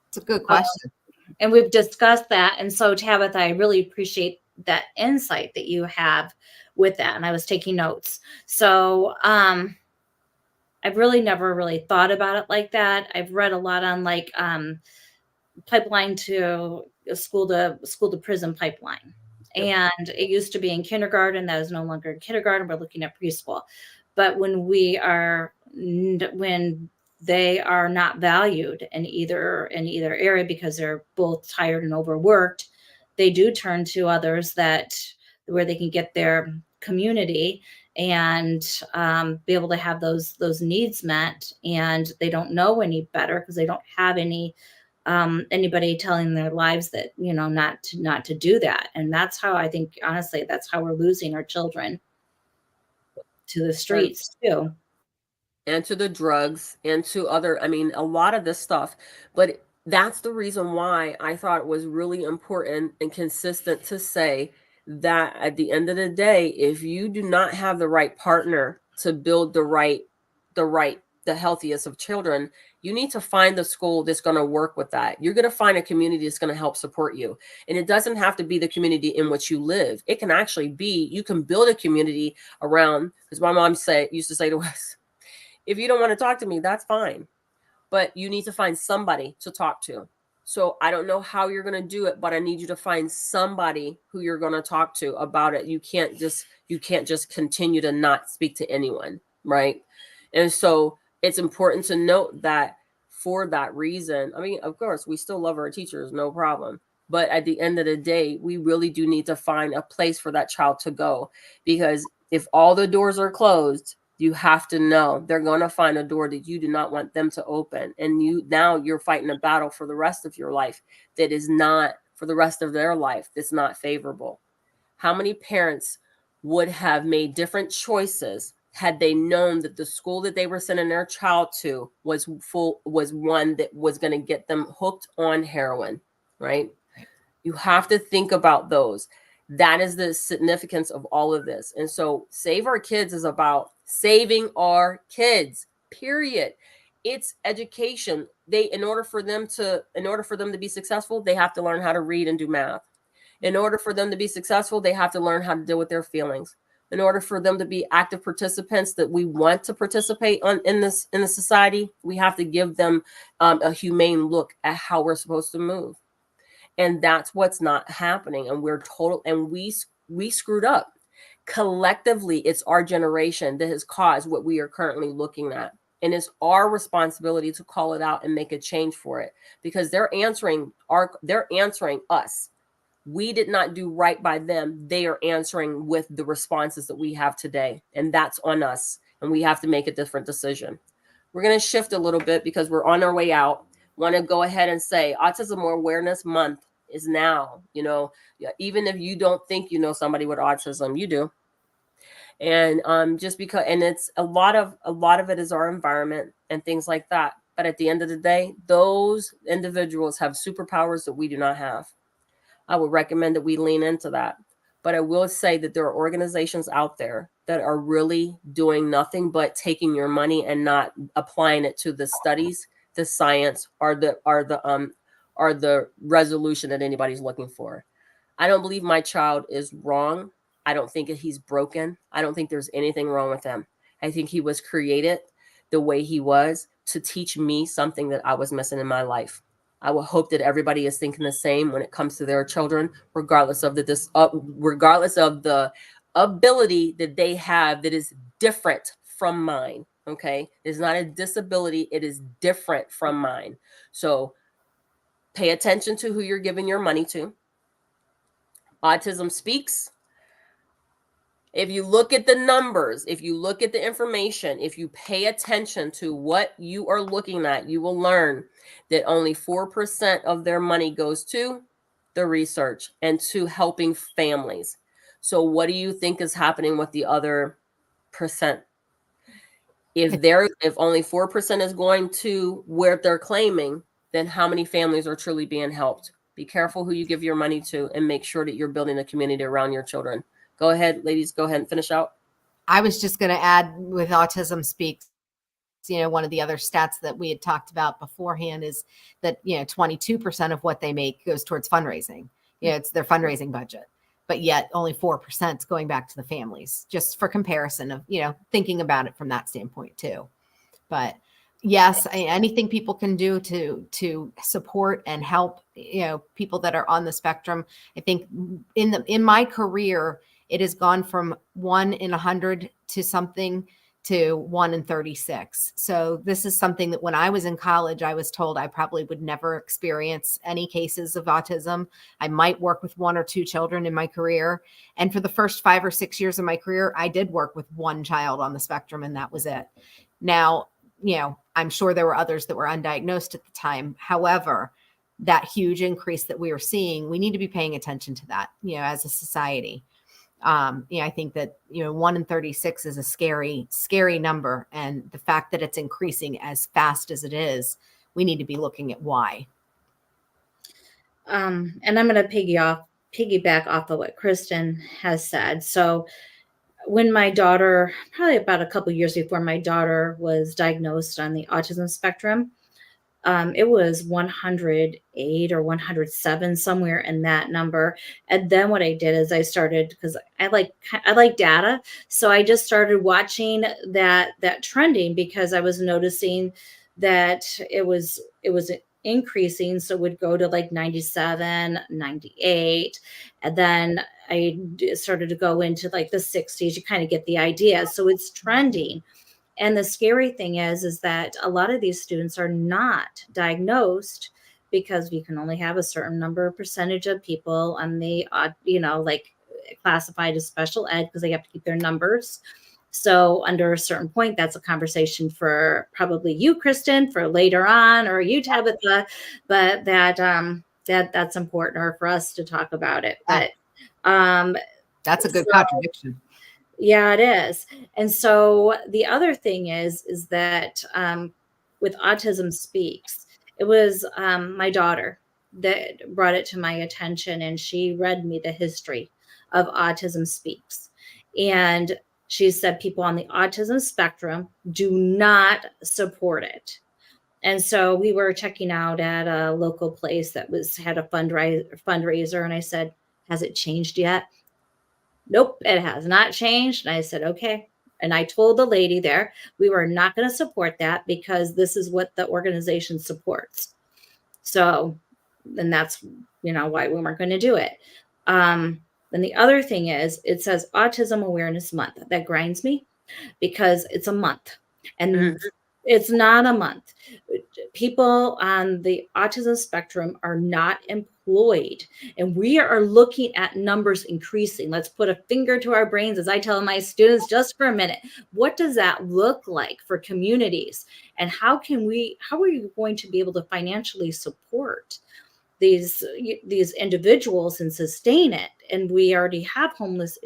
It's a good question. And we've discussed that. And so, Tabitha, I really appreciate that insight that you have with that. And I was taking notes. So I've really never really thought about it like that. I've read a lot on like pipeline to school to prison pipeline. And it used to be in kindergarten. That is no longer in kindergarten. We're looking at preschool. But when they are not valued in either area because they're both tired and overworked, they do turn to others where they can get their community and be able to have those needs met. And they don't know any better because they don't have anybody telling their lives that, not to do that. And that's how I think, honestly, that's how we're losing our children to the streets too. And to the drugs and to a lot of this stuff. But that's the reason why I thought it was really important and consistent to say that at the end of the day, if you do not have the right partner to build the healthiest of children, you need to find the school that's going to work with that. You're going to find a community that's going to help support you. And it doesn't have to be the community in which you live. It can actually be, you can build a community around, because my mom used to say to us, if you don't want to talk to me, that's fine. But you need to find somebody to talk to. So I don't know how you're going to do it, but I need you to find somebody who you're going to talk to about it. You can't just continue to not speak to anyone, right? And so it's important to note that for that reason, of course, we still love our teachers, no problem. But at the end of the day, we really do need to find a place for that child to go. Because if all the doors are closed, you have to know they're going to find a door that you do not want them to open. And you're fighting a battle for the rest of your life that is not, for the rest of their life, that's not favorable. How many parents would have made different choices had they known that the school that they were sending their child to was one that was going to get them hooked on heroin, right? You have to think about those. That is the significance of all of this. And so Save Our Kids is about saving our kids, period. It's education. In order for them to be successful, they have to learn how to read and do math. In order for them to be successful, they have to learn how to deal with their feelings. In order for them to be active participants that we want to participate in the society, we have to give them a humane look at how we're supposed to move. And that's what's not happening. And we screwed up. Collectively, it's our generation that has caused what we are currently looking at. And it's our responsibility to call it out and make a change for it, because they're answering us. We did not do right by them. They are answering with the responses that we have today. And that's on us. And we have to make a different decision. We're going to shift a little bit because we're on our way out. Want to go ahead and say Autism Awareness Month is now. Even if you don't think you know somebody with autism, you do. And just because, and it's a lot of it is our environment and things like that. But at the end of the day, those individuals have superpowers that we do not have. I would recommend that we lean into that. But I will say that there are organizations out there that are really doing nothing but taking your money and not applying it to the studies, the science, or the resolution that anybody's looking for. I don't believe my child is wrong. I don't think that he's broken. I don't think there's anything wrong with him. I think he was created the way he was to teach me something that I was missing in my life. I will hope that everybody is thinking the same when it comes to their children, regardless of regardless of the ability that they have that is different from mine. Okay, it's not a disability; it is different from mine. So, pay attention to who you're giving your money to. Autism Speaks. If you look at the numbers, if you look at the information, if you pay attention to what you are looking at, you will learn that only 4% of their money goes to the research and to helping families. So what do you think is happening with the other percent? If only 4% is going to where they're claiming, then how many families are truly being helped? Be careful who you give your money to and make sure that you're building a community around your children. Go ahead, ladies, go ahead and finish out. I was just going to add with Autism Speaks, one of the other stats that we had talked about beforehand is that, 22% of what they make goes towards fundraising. It's their fundraising budget, but yet only 4% is going back to the families, just for comparison of, thinking about it from that standpoint too. But yes, anything people can do to support and help, people that are on the spectrum. I think in my career, it has gone from 1 in 100 to something to 1 in 36. So this is something that when I was in college, I was told I probably would never experience any cases of autism. I might work with 1 or 2 children in my career. And for the first 5 or 6 years of my career, I did work with 1 child on the spectrum, and that was it. Now, I'm sure there were others that were undiagnosed at the time. However, that huge increase that we are seeing, we need to be paying attention to that, as a society. I think that, 1 in 36 is a scary, scary number. And the fact that it's increasing as fast as it is, we need to be looking at why. And I'm going to piggyback off of what Kristen has said. So when my daughter, probably about a couple years before my daughter was diagnosed on the autism spectrum, it was 108 or 107, somewhere in that number. And then what I did is I started, because I like data. So I just started watching that trending, because I was noticing that it was increasing. So it would go to like 97, 98. And then I started to go into like the 60s. You kind of get the idea. So it's trending. And the scary thing is that a lot of these students are not diagnosed because we can only have a certain number of percentage of people on the, like classified as special ed, because they have to keep their numbers. So under a certain point, that's a conversation for probably you, Kristen, for later on, or you, Tabitha, but that's important, or for us to talk about it. But that's a good contradiction. Yeah, it is. And so the other thing is that with Autism Speaks, it was my daughter that brought it to my attention, and she read me the history of Autism Speaks. And she said people on the autism spectrum do not support it. And so we were checking out at a local place that had a fundraiser, and I said, has it changed yet? Nope, it has not changed. And I said, okay. And I told the lady there, we were not going to support that because this is what the organization supports. So then that's, why we weren't going to do it. Then the other thing is, it says Autism Awareness Month. That grinds me because it's a month. And it's not a month. People on the autism spectrum are not employed, and we are looking at numbers increasing. Let's put a finger to our brains, as I tell my students, just for a minute. What does that look like for communities? And how are you going to be able to financially support these individuals and sustain it. And we already have homeless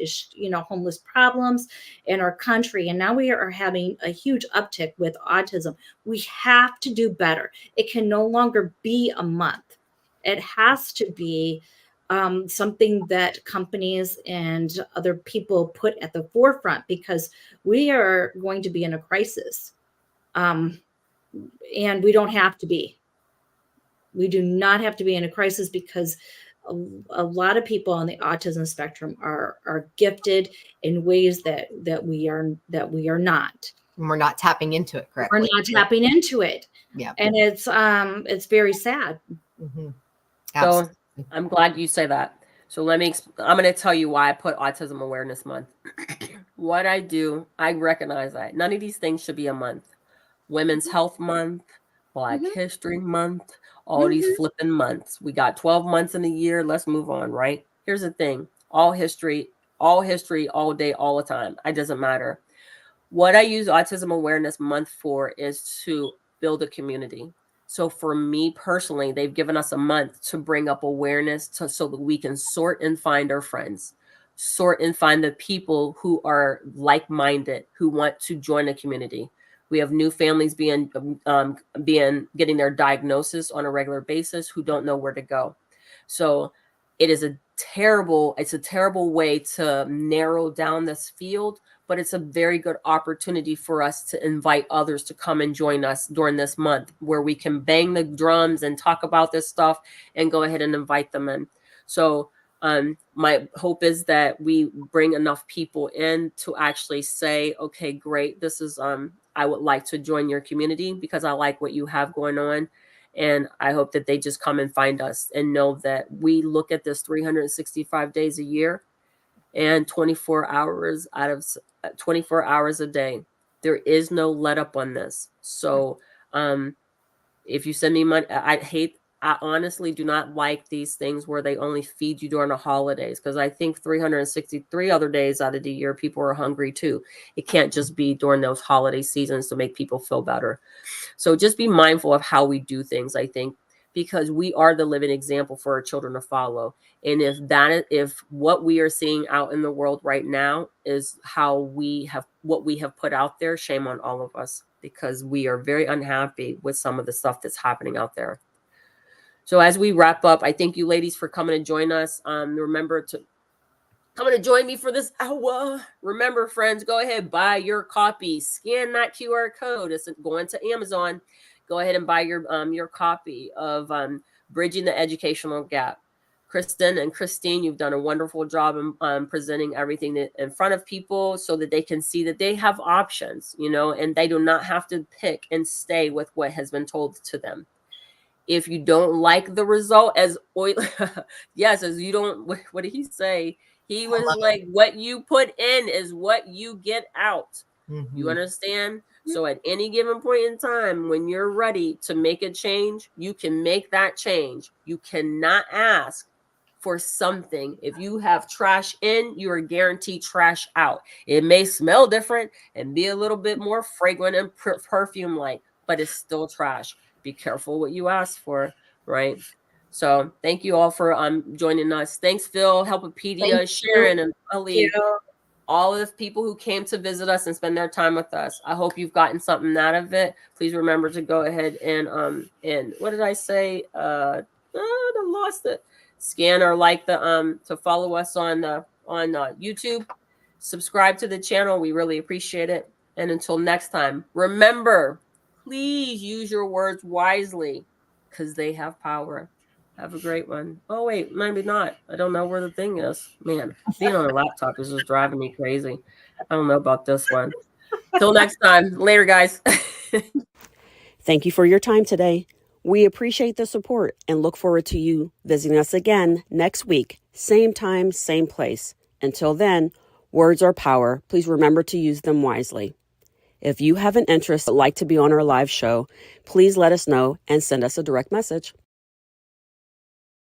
problems in our country, and now we are having a huge uptick with autism. We have to do better. It can no longer be a month. It has to be something that companies and other people put at the forefront, because we are going to be in a crisis, and we don't have to be. We do not have to be in a crisis, because a lot of people on the autism spectrum are gifted in ways that we are not. And we're not tapping into it correctly. We're not tapping into it. Yeah. And it's very sad. Mm-hmm. So I'm glad you say that. So I'm going to tell you why I put Autism Awareness Month. What I do, I recognize that none of these things should be a month. Women's Health Month, Black History Month, all these flipping months. We got 12 months in a year. Let's move on, right? Here's the thing. All history, all day, all the time. It doesn't matter. What I use Autism Awareness Month for is to build a community. So for me personally, they've given us a month to bring up awareness so that we can sort and find our friends, sort and find the people who are like-minded, who want to join a community. We have new families getting their diagnosis on a regular basis who don't know where to go. So it's a terrible way to narrow down this field, but it's a very good opportunity for us to invite others to come and join us during this month, where we can bang the drums and talk about this stuff and go ahead and invite them in. So my hope is that we bring enough people in to actually say, okay, great, this is I would like to join your community because I like what you have going on. And I hope that they just come and find us and know that we look at this 365 days a year and 24 hours out of 24 hours a day. There is no let up on this. So if you send me money, I honestly do not like these things where they only feed you during the holidays, because I think 363 other days out of the year, people are hungry too. It can't just be during those holiday seasons to make people feel better. So just be mindful of how we do things, I think, because we are the living example for our children to follow. And if what we are seeing out in the world right now is what we have put out there, shame on all of us, because we are very unhappy with some of the stuff that's happening out there. So as we wrap up, I thank you ladies for coming to join us. Remember to come and join me for this hour. Remember, friends, go ahead, buy your copy. Scan that QR code. It's going to Amazon. Go ahead and buy your copy of Bridging the Educational Gap. Kristen and Christine, you've done a wonderful job in presenting everything in front of people so that they can see that they have options, and they do not have to pick and stay with what has been told to them. If you don't like the result, as you don't, what did he say? He was like, what you put in is what you get out. Mm-hmm. You understand? So at any given point in time, when you're ready to make a change, you can make that change. You cannot ask for something. If you have trash in, you are guaranteed trash out. It may smell different and be a little bit more fragrant and perfume-like, but it's still trash. Be careful what you ask for, right? So thank you all for joining us. Thanks, Phil, Helpopedia, Sharon, and Ali, all of the people who came to visit us and spend their time with us. I hope you've gotten something out of it. Please remember to go ahead and what did I say? I lost it. Scan or like to follow us on YouTube. Subscribe to the channel. We really appreciate it. And until next time, remember, please use your words wisely, because they have power. Have a great one. Oh, wait, maybe not. I don't know where the thing is. Man, being on a laptop is just driving me crazy. I don't know about this one. Till next time. Later, guys. Thank you for your time today. We appreciate the support and look forward to you visiting us again next week. Same time, same place. Until then, words are power. Please remember to use them wisely. If you have an interest, like to be on our live show, please let us know and send us a direct message.